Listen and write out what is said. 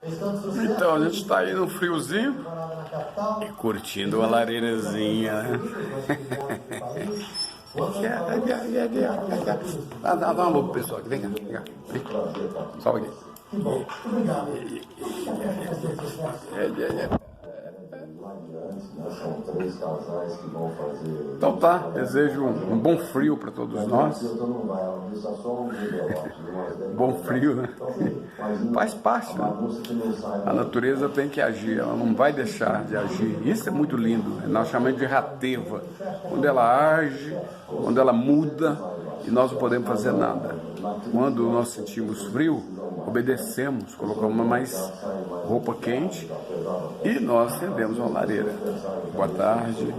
Então, a gente está aí no friozinho e curtindo uma lareirazinha, né? Dá uma boa pro pessoal aqui, vem cá, vem cá. Sobe aqui. São 3 casais que vão fazer. Então tá, desejo um bom frio para todos nós. Bom frio, né? Faz parte, né? A natureza tem que agir, ela não vai deixar de agir. Isso é muito lindo, nós chamamos de rateva. Quando ela age, quando ela muda e nós não podemos fazer nada. Quando nós sentimos frio, obedecemos, colocamos mais roupa quente e nós acendemos uma lareira. Boa tarde.